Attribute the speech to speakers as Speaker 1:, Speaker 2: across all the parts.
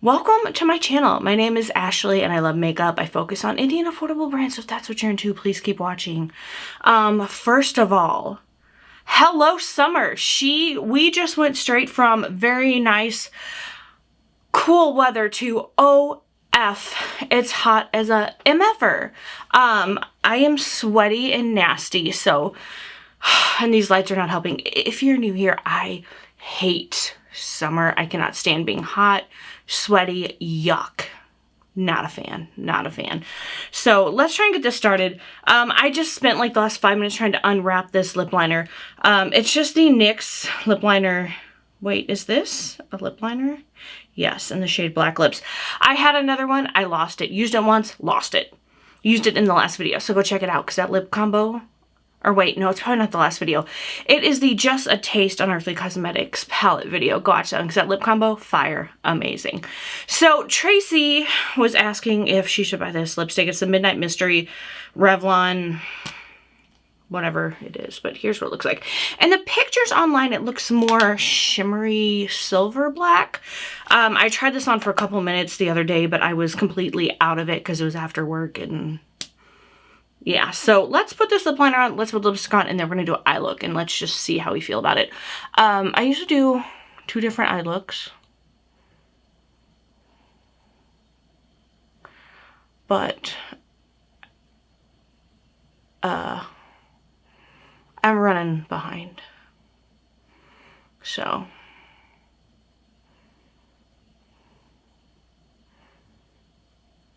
Speaker 1: Welcome to my channel. My name is Ashley and I love makeup. I focus on indie and affordable brands, so if that's what you're into, please keep watching. First of all, hello summer. We just went straight from very nice, cool weather to OF. It's hot as a MFer. I am sweaty and nasty, so, and these lights are not helping. If you're new here, I hate summer. I cannot stand being hot, sweaty, yuck. Not a fan, not a fan. So let's try and get this started. I just spent like the last 5 minutes trying to unwrap this lip liner. It's just the NYX lip liner. Wait, is this a lip liner? Yes, in the shade Black Lips. I had another one, I lost it. Used it once, lost it. Used it in the last video, so go check it out, because that lip combo, or wait, no, it's probably not the last video. It is the Just a Taste Unearthly Cosmetics palette video. Go watch that one, because that lip combo, fire, amazing. So Tracy was asking if she should buy this lipstick. It's the Midnight Mystery Revlon, whatever it is, but here's what it looks like. And the pictures online, it looks more shimmery silver black. I tried this on for a couple minutes the other day, but I was completely out of it because it was after work and yeah, so let's put this lip liner on, let's put lipstick on, and then we're gonna do an eye look, and let's just see how we feel about it. I usually do 2 different eye looks, but I'm running behind, so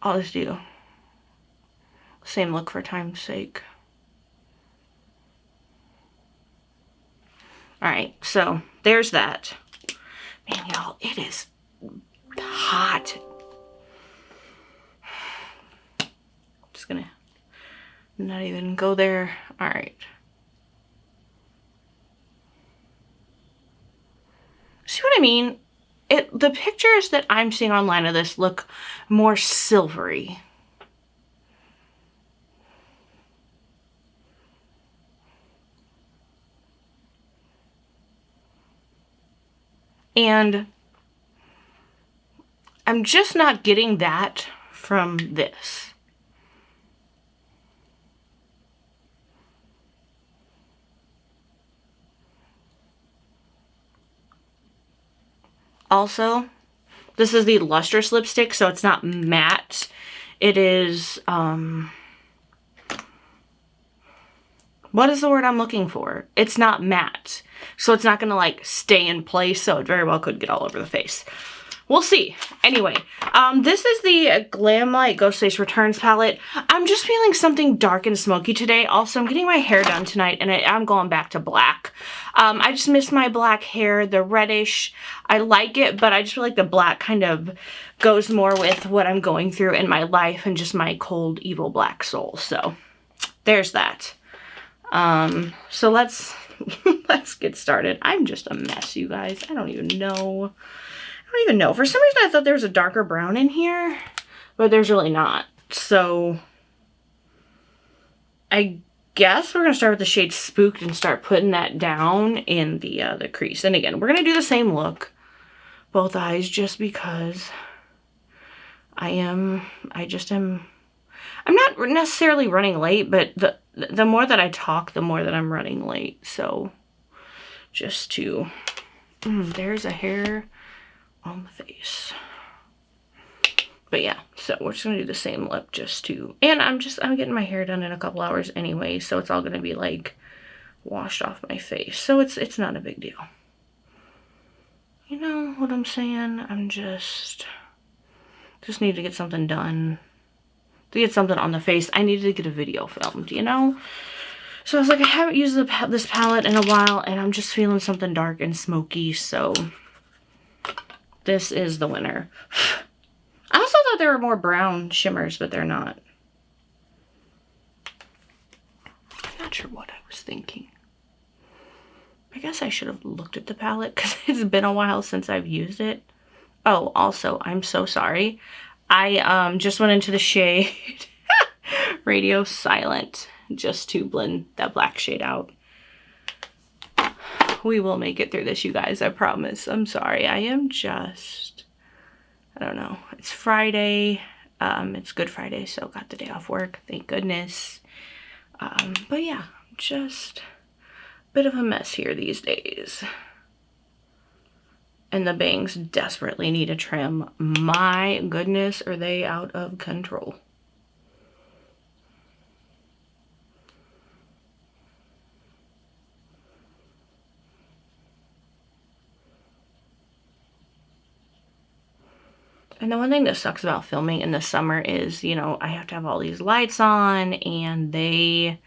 Speaker 1: I'll just do same look for time's sake. Alright, so there's that. Man, y'all, it is hot. Just gonna not even go there. Alright. See what I mean? The pictures that I'm seeing online of this look more silvery. And I'm just not getting that from this. Also, this is the lustrous lipstick, so it's not matte. It is, what is the word I'm looking for? It's not matte. So it's not gonna like stay in place, so it very well could get all over the face. We'll see. Anyway, this is the Glamlite Ghostface Returns palette. I'm just feeling something dark and smoky today. Also, I'm getting my hair done tonight, and I'm going back to black. I just miss my black hair, the reddish. I like it, but I just feel like the black kind of goes more with what I'm going through in my life and just my cold, evil black soul. So there's that. So let's get started. I'm just a mess, you guys. I don't even know. For some reason I thought there was a darker brown in here, but there's really not. So I guess we're gonna start with the shade Spooked and start putting that down in the crease. And again, we're gonna do the same look, both eyes, just because I'm not necessarily running late, but the more that I talk, the more that I'm running late. So just to, there's a hair on the face. But yeah, so we're just gonna do the same lip just to, and I'm getting my hair done in a couple hours anyway, so it's all gonna be like washed off my face. So it's not a big deal. You know what I'm saying? I'm just need to get something done. To get something on the face, I needed to get a video filmed, you know? So I was like, I haven't used this palette in a while, and I'm just feeling something dark and smoky, so this is the winner. I also thought there were more brown shimmers, but they're not. I'm not sure what I was thinking. I guess I should have looked at the palette, because it's been a while since I've used it. Oh, also, I'm so sorry. I just went into the shade Radio Silent just to blend that black shade out. We will make it through this, you guys, I promise. I'm sorry. I am just I don't know. It's Friday. It's Good Friday, so got the day off work. Thank goodness. But yeah, just a bit of a mess here these days. And the bangs desperately need a trim. My goodness, are they out of control. And the one thing that sucks about filming in the summer is, you know, I have to have all these lights on, and they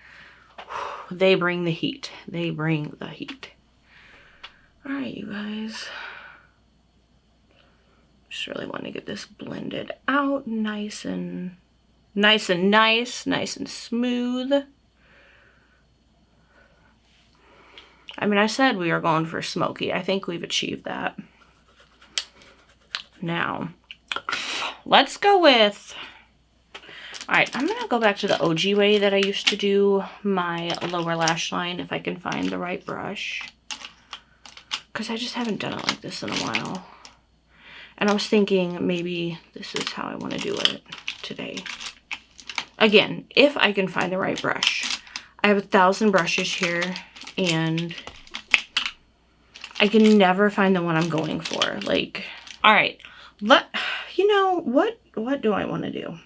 Speaker 1: bring the heat. They bring the heat. All right, you guys. Just really want to get this blended out nice and nice and smooth. I mean, I said we were going for smoky. I think we've achieved that. Now, let's go with, all right, I'm gonna go back to the OG way that I used to do my lower lash line, if I can find the right brush, because I just haven't done it like this in a while. And I was thinking maybe this is how I want to do it today. Again, if I can find the right brush. I have 1,000 brushes here, and I can never find the one I'm going for. Like, all right, you know, what do I want to do?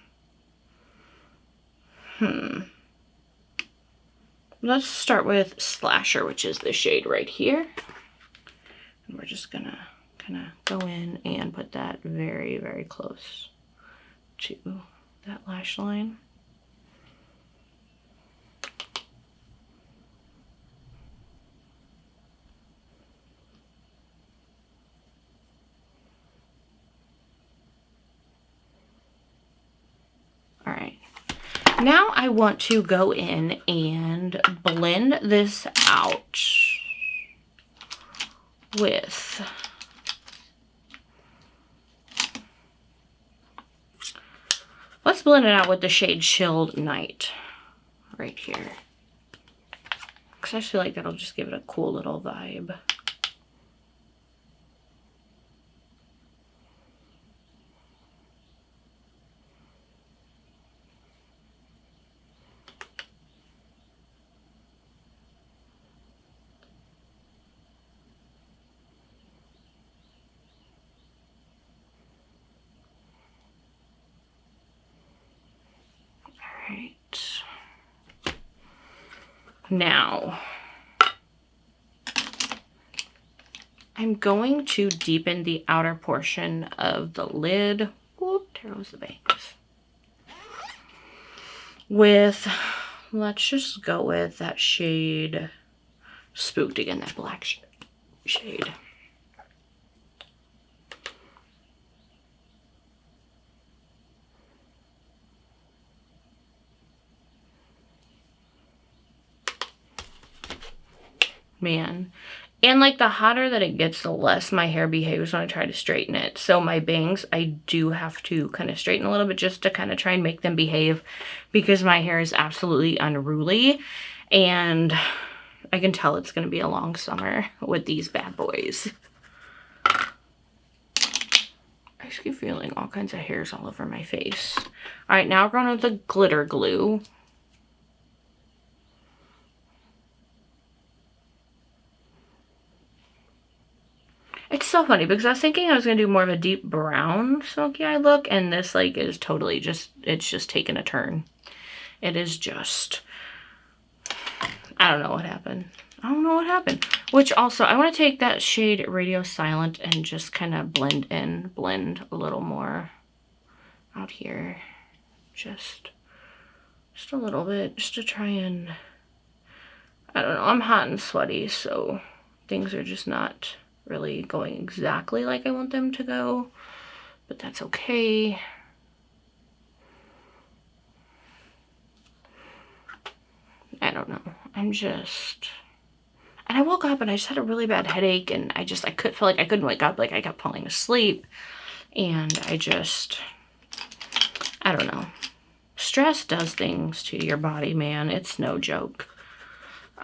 Speaker 1: Let's start with Slasher, which is the shade right here. And we're just gonna kind of go in and put that very, very close to that lash line. All right. Now I want to go in and blend this out with let's blend it out with the shade Chilled Night right here, because I just feel like that'll just give it a cool little vibe. Now, I'm going to deepen the outer portion of the lid. Whoop, there goes the bangs. With, let's just go with that shade Spooked again, that black shade. Man, and like the hotter that it gets, the less my hair behaves when I try to straighten it. So my bangs, I do have to kind of straighten a little bit just to kind of try and make them behave, because my hair is absolutely unruly, and I can tell it's going to be a long summer with these bad boys. I just keep feeling all kinds of hairs all over my face. All right, now we're going with the glitter glue. It's so funny because I was thinking I was going to do more of a deep brown smoky eye look, and this like is totally just, it's just taken a turn. It is just, I don't know what happened. I don't know what happened. Which also, I want to take that shade Radio Silent and just kind of blend a little more out here. Just a little bit, just to try and, I don't know, I'm hot and sweaty, so things are just not really going exactly like I want them to go, but that's okay. I don't know. I'm just, and I woke up and I just had a really bad headache, and I could feel like I couldn't wake up, like I kept falling asleep, and I don't know. Stress does things to your body, man. It's no joke.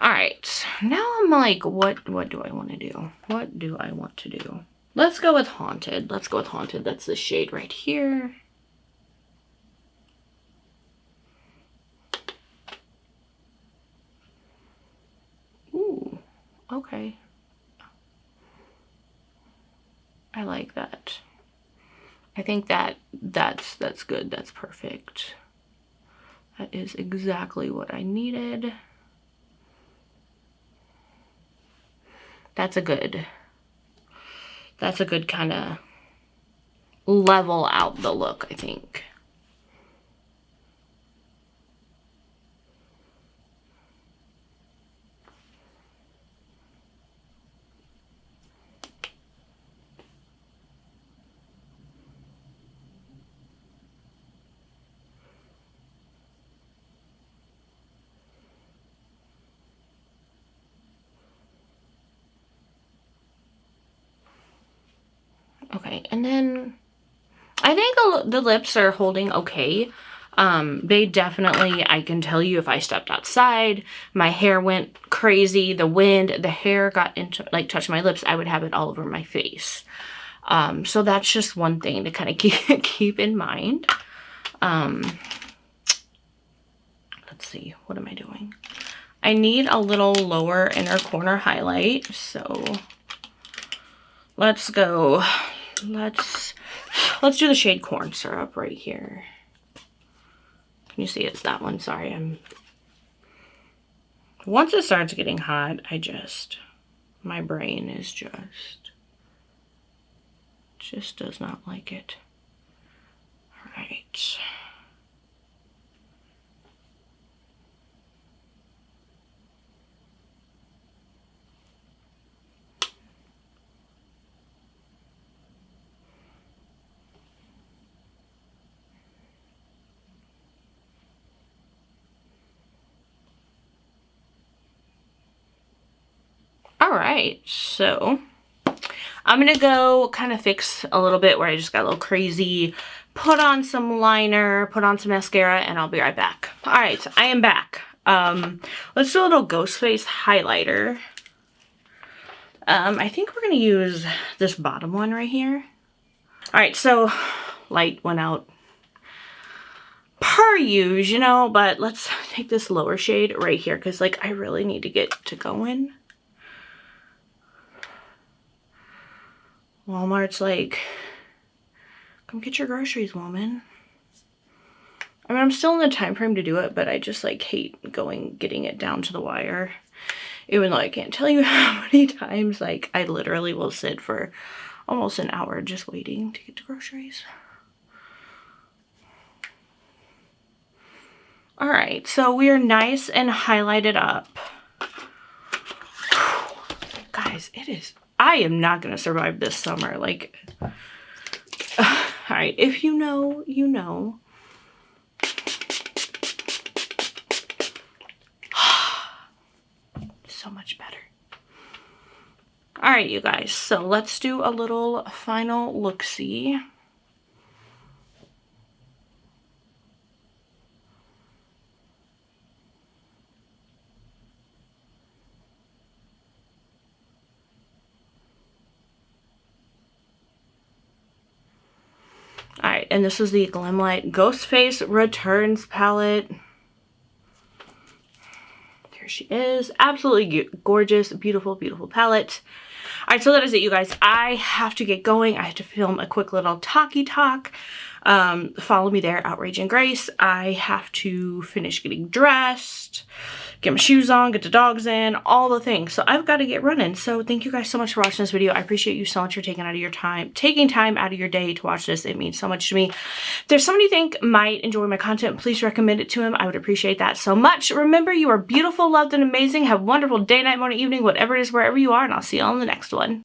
Speaker 1: All right, now I'm like, what do I want to do? What do I want to do? Let's go with Haunted. Let's go with Haunted. That's the shade right here. Ooh, okay. I like that. I think that's good. That's perfect. That is exactly what I needed. That's a good kind of level out the look, I think. Okay, and then I think the lips are holding okay. They definitely, I can tell you, if I stepped outside, my hair went crazy, the wind, the hair got into, like, touched my lips, I would have it all over my face. So that's just one thing to kind of keep in mind. Let's see, what am I doing? I need a little lower inner corner highlight, so let's go. Let's do the shade Corn Syrup right here. Can you see it's that one? Sorry, once it starts getting hot, my brain is just does not like it. All right. All right, so I'm gonna go kind of fix a little bit where I just got a little crazy, put on some liner, put on some mascara, and I'll be right back. All right, so I am back. Let's do a little ghost face highlighter. I think we're gonna use this bottom one right here. All right, so light went out per use, you know, but let's take this lower shade right here because, like, I really need to get to going. Walmart's like, come get your groceries, woman. I mean, I'm still in the time frame to do it, but I just, like, hate getting it down to the wire. Even though I can't tell you how many times, like, I literally will sit for almost an hour just waiting to get to groceries. All right, so we are nice and highlighted up. Guys, I am not going to survive this summer. Like, all right, if you know, you know. So much better. All right, you guys, so let's do a little final look-see. All right, and this is the Glamlite Ghost Face Returns palette. There she is. Absolutely gorgeous, beautiful, beautiful palette. All right, so that is it, you guys. I have to get going. I have to film a quick little talkie talk. Follow me there, Outrage and Grace. I have to finish getting dressed, get my shoes on, get the dogs in, all the things. So I've got to get running. So thank you guys so much for watching this video. I appreciate you so much for taking time out of your day to watch this. It means so much to me. If there's somebody you think might enjoy my content, please recommend it to him. I would appreciate that so much. Remember, you are beautiful, loved, and amazing. Have a wonderful day, night, morning, evening, whatever it is, wherever you are, and I'll see you all in the next one.